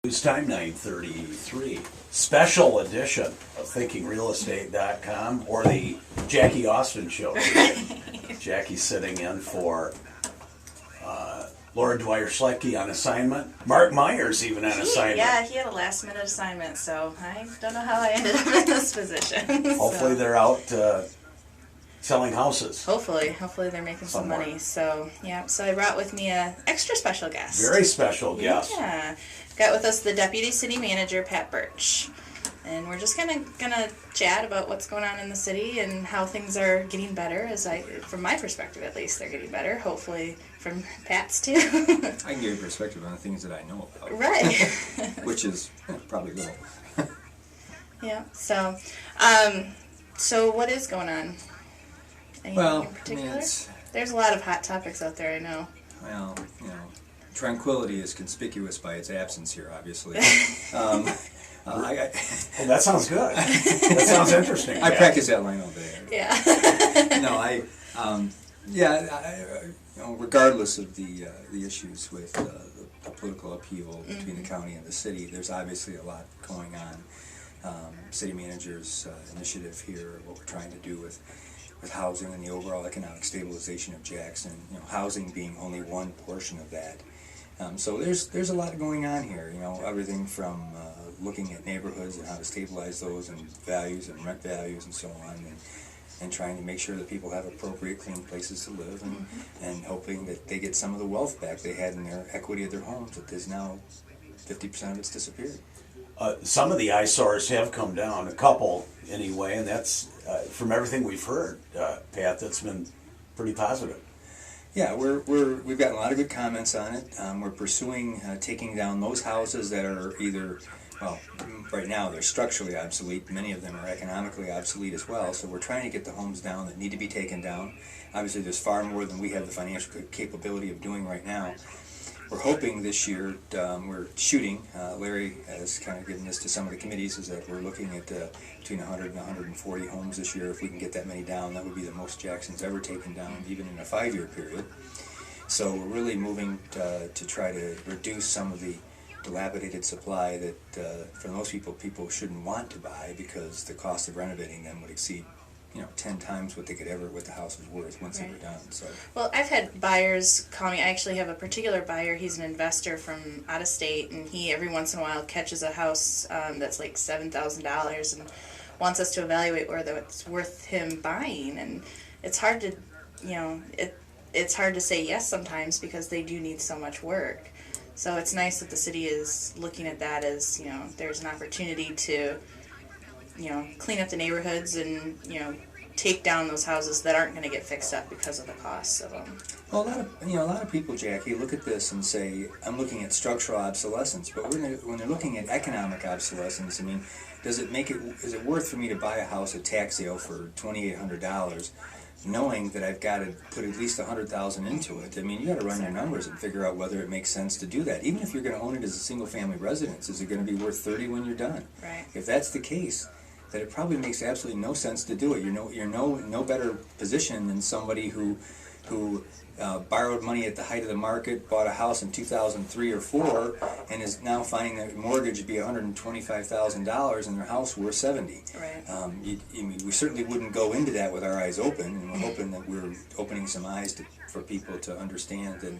News time 9:33. Special edition of ThinkingRealEstate.com or the Jackie Austin Show. Jackie's sitting in for Laura Dwyer-Schlecke on assignment. Mark Myers even on assignment. Yeah, he had a last minute assignment, so I don't know how I ended up in this position. Hopefully they're out selling houses. Hopefully they're making some Somewhere. money. So yeah, so I brought with me a extra special guest. Very special guest. Yeah, got with us the Deputy City Manager Pat Birch, and we're just gonna chat about what's going on in the city and how things are getting better. From my perspective at least, they're getting better. Hopefully from Pat's too. I can give you perspective on the things that I know about. Right. Which is probably little. Yeah. So what is going on? Anything Well, in particular? it's, There's a lot of hot topics out there, I know. tranquility is conspicuous by its absence here, obviously. I Oh, that sounds good. That sounds interesting. I Pat. practice that line all day. Yeah. Regardless of the issues with the political upheaval between the county and the city, there's obviously a lot going on. City manager's initiative here, what we're trying to do with housing and the overall economic stabilization of Jackson. Housing being only one portion of that. So there's a lot going on here. Everything from looking at neighborhoods and how to stabilize those and values and rent values and so on, and trying to make sure that people have appropriate, clean places to live, and hoping that they get some of the wealth back they had in their equity of their homes that is now 50% of it's disappeared. Some of the eyesores have come down, a couple anyway, and that's from everything we've heard, Pat. That's been pretty positive. Yeah, we've gotten a lot of good comments on it. We're pursuing taking down those houses that are either, right now they're structurally obsolete. Many of them are economically obsolete as well. So we're trying to get the homes down that need to be taken down. Obviously, there's far more than we have the financial capability of doing right now. We're hoping this year, we're shooting, Larry has kind of given this to some of the committees, is that we're looking at between 100 and 140 homes this year. If we can get that many down, that would be the most Jackson's ever taken down, even in a 5-year period. So we're really moving to try to reduce some of the dilapidated supply that for most people shouldn't want to buy, because the cost of renovating them would exceed 10 times what the house was worth once they were done. So. Well, I've had buyers call me. I actually have a particular buyer. He's an investor from out of state, and he every once in a while catches a house that's like $7,000 and wants us to evaluate whether it's worth him buying. And it's hard to, it's hard to say yes sometimes because they do need so much work. So it's nice that the city is looking at that as, there's an opportunity to, clean up the neighborhoods and, take down those houses that aren't going to get fixed up because of the costs of them. Well, a lot of people, Jackie, look at this and say, I'm looking at structural obsolescence, but when they're looking at economic obsolescence, is it worth for me to buy a house at tax sale for $2,800, knowing that I've got to put at least $100,000 into it? You got to run your numbers and figure out whether it makes sense to do that. Even if you're going to own it as a single-family residence, is it going to be worth $30,000 when you're done? Right. If that's the case, that it probably makes absolutely no sense to do it. You're no better position than somebody who borrowed money at the height of the market, bought a house in 2003 or 4, and is now finding that mortgage to be $125,000 and their house worth $70,000. Right. We certainly wouldn't go into that with our eyes open, and we're hoping that we're opening some eyes for people to understand that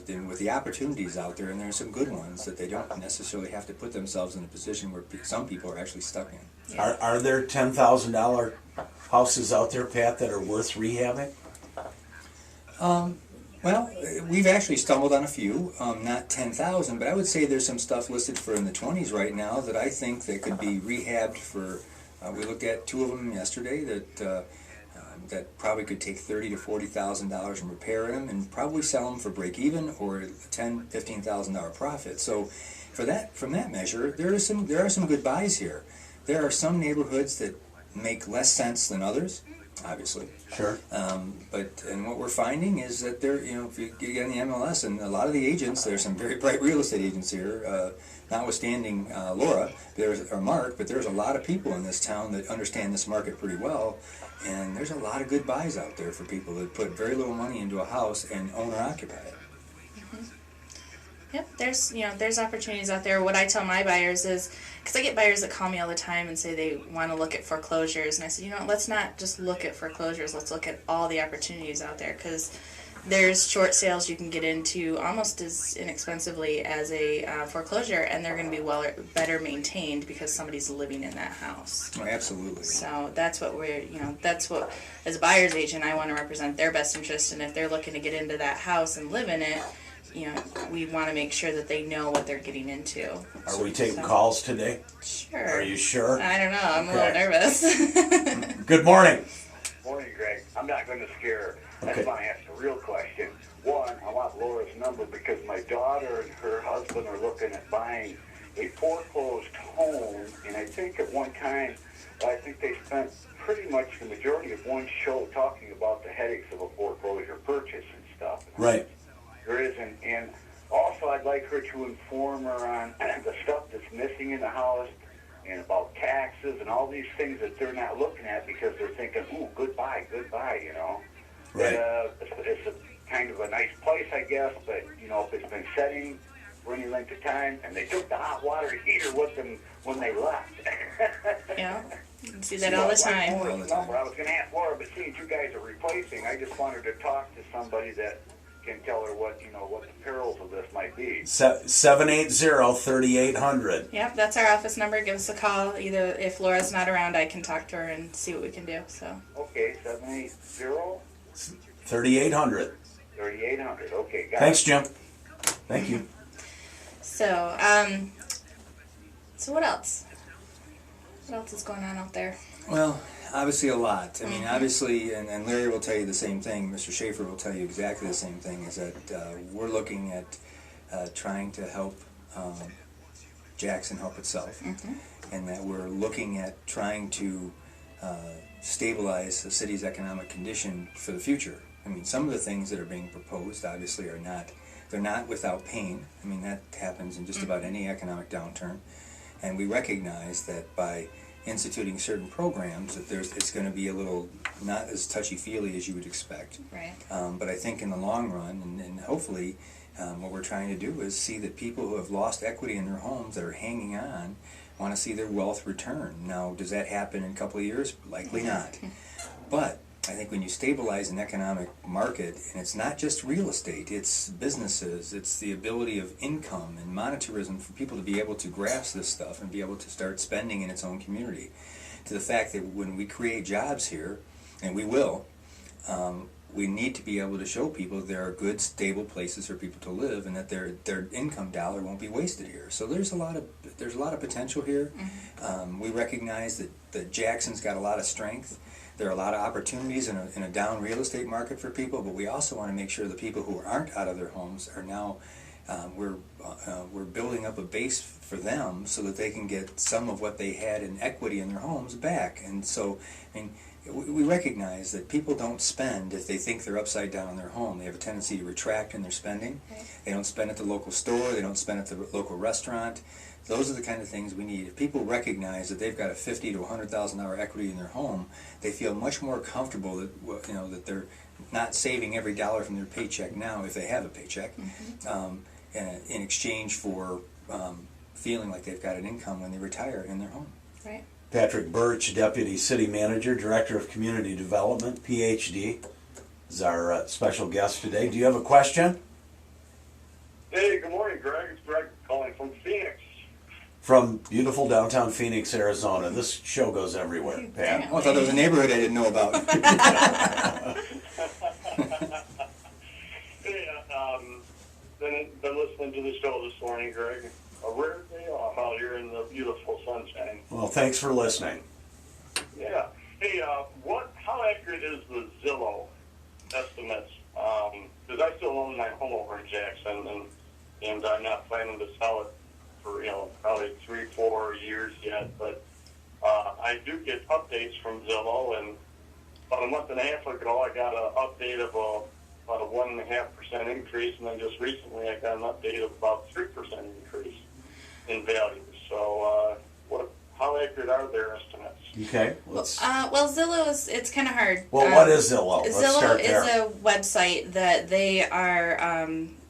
with the opportunities out there, and there are some good ones, that they don't necessarily have to put themselves in a position where some people are actually stuck in. Yeah. Are there $10,000 houses out there, Pat, that are worth rehabbing? Well, we've actually stumbled on a few, not 10,000, but I would say there's some stuff listed for in the 20s right now that I think that could be rehabbed for. We looked at 2 of them yesterday that probably could take $30,000 to $40,000 and repair them, and probably sell them for break even or $10,000, $15,000 profit. So, from that measure, there are some good buys here. There are some neighborhoods that make less sense than others, obviously. Sure. And what we're finding is that if you get on the MLS, and a lot of the agents, there's some very bright real estate agents here, notwithstanding Laura or Mark, but there's a lot of people in this town that understand this market pretty well, and there's a lot of good buys out there for people that put very little money into a house and own or occupy it. Yep, there's opportunities out there. What I tell my buyers is, because I get buyers that call me all the time and say they want to look at foreclosures, and I said, let's not just look at foreclosures. Let's look at all the opportunities out there, because there's short sales you can get into almost as inexpensively as a foreclosure, and they're going to be better maintained because somebody's living in that house. Oh, absolutely. So that's what that's what, as a buyer's agent, I want to represent their best interest, and if they're looking to get into that house and live in it, we want to make sure that they know what they're getting into. Are we taking calls today? Sure. Are you sure? I don't know. I'm a little Okay. nervous. Good morning. Morning, Greg. I'm not going to scare her. I Okay. just want to ask a real question. One, I want Laura's number because my daughter and her husband are looking at buying a foreclosed home, and I think at one time, I think they spent pretty much the majority of one show talking about the headaches of a foreclosure purchase and stuff. Right. There isn't, and also I'd like her to inform her on the stuff that's missing in the house and about taxes and all these things that they're not looking at because they're thinking, ooh, goodbye, Right. It's a kind of a nice place, I guess, but, if it's been setting for any length of time, and they took the hot water heater with them when they left. Yeah, you can see that all the time. All the time. I was going to ask Laura, but seeing you guys are replacing, I just wanted to talk to somebody that can tell her what the perils of this might be. 780-3800. Yep, that's our office number. Give us a call. Either if Laura's not around, I can talk to her and see what we can do. So. Okay, 780-3800. 3800. Okay, got Thanks, it. Jim. Thank you. So, so what else? What else is going on out there? Well, obviously a lot. I mean, obviously, and Larry will tell you the same thing, Mr. Schaefer will tell you exactly the same thing, is that we're looking at trying to help Jackson help itself, and that we're looking at trying to stabilize the city's economic condition for the future. I mean, some of the things that are being proposed obviously are not, they're not without pain. I mean, that happens in just about any economic downturn, and we recognize that by instituting certain programs that it's going to be a little not as touchy-feely as you would expect. Right. But I think in the long run, and hopefully what we're trying to do is see that people who have lost equity in their homes that are hanging on want to see their wealth return. Now, does that happen in a couple of years? Likely not. But I think when you stabilize an economic market, and it's not just real estate, it's businesses, it's the ability of income and monetarism for people to be able to grasp this stuff and be able to start spending in its own community. To the fact that when we create jobs here, and we will, we need to be able to show people that there are good, stable places for people to live, and that their income dollar won't be wasted here. So there's a lot of potential here. We recognize that Jackson's got a lot of strength. There are a lot of opportunities in a down real estate market for people, but we also want to make sure the people who aren't out of their homes are now, we're building up a base for them so that they can get some of what they had in equity in their homes back. And so, I mean, we recognize that people don't spend if they think they're upside down in their home. They have a tendency to retract in their spending. Right. They don't spend at the local store. They don't spend at the local restaurant. Those are the kind of things we need. If people recognize that they've got a $50,000 to $100,000 equity in their home, they feel much more comfortable that that they're not saving every dollar from their paycheck now, if they have a paycheck, in exchange for feeling like they've got an income when they retire in their home. Right. Patrick Birch, Deputy City Manager, Director of Community Development, PhD, is our special guest today. Do you have a question? Hey, good morning, Greg. It's Greg calling from Phoenix. From beautiful downtown Phoenix, Arizona. This show goes everywhere, Pat. Oh, I thought there was a neighborhood I didn't know about. Hey, been listening to the show this morning, Greg. A rare day off out here in the beautiful sunshine. Well, thanks for listening. Yeah. Hey, how accurate is the Zillow estimates? Because I still own my home over in Jackson, and I'm not planning to sell it for, probably 3-4 years yet, but I do get updates from Zillow, and about a month and a half ago I got an update of about a 1.5% increase, and then just recently I got an update of about 3% increase in value. So how accurate are their estimates? Okay, let's. Well, Zillow it's kind of hard. Well, what is Zillow? Let's Zillow start is there. a website that they are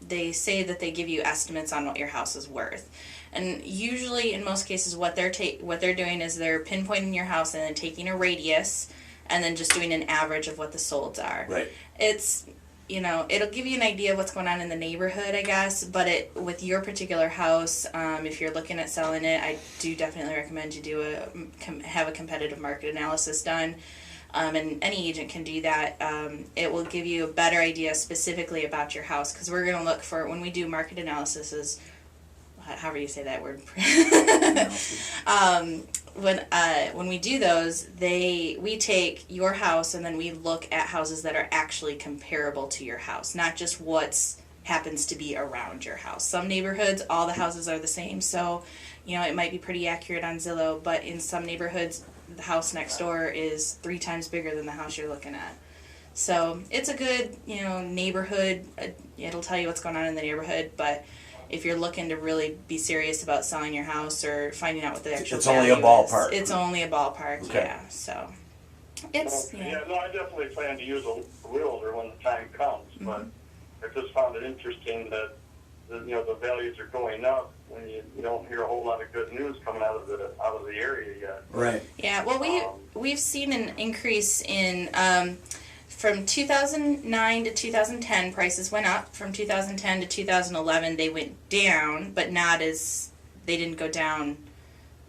they say that they give you estimates on what your house is worth. And usually, in most cases, what they're doing is they're pinpointing your house and then taking a radius and then just doing an average of what the solds are. Right. It's, it'll give you an idea of what's going on in the neighborhood, I guess, but with your particular house, if you're looking at selling it, I do definitely recommend you have a competitive market analysis done. And any agent can do that. It will give you a better idea specifically about your house, because we're going to look for, when we do market analysis, however you say that word. When we do those, we take your house and then we look at houses that are actually comparable to your house, not just what's happens to be around your house. Some neighborhoods, all the houses are the same, so it might be pretty accurate on Zillow, but in some neighborhoods, the house next door is 3 times bigger than the house you're looking at. So it's a good, neighborhood. It'll tell you what's going on in the neighborhood, but if you're looking to really be serious about selling your house or finding out what the actual It's only a value ballpark. is, it's only a ballpark, Okay. Yeah. So it's Yeah, no, I definitely plan to use a realtor when the time comes, but I just found it interesting that the values are going up when you don't hear a whole lot of good news coming out of the area yet. Right. Yeah, well, we've seen an increase in from 2009 to 2010, prices went up. From 2010 to 2011, they went down, but they didn't go down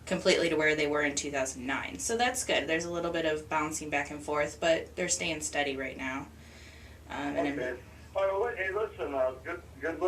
completely to where they were in 2009. So that's good. There's a little bit of bouncing back and forth, but they're staying steady right now. Okay. Well, hey, listen, good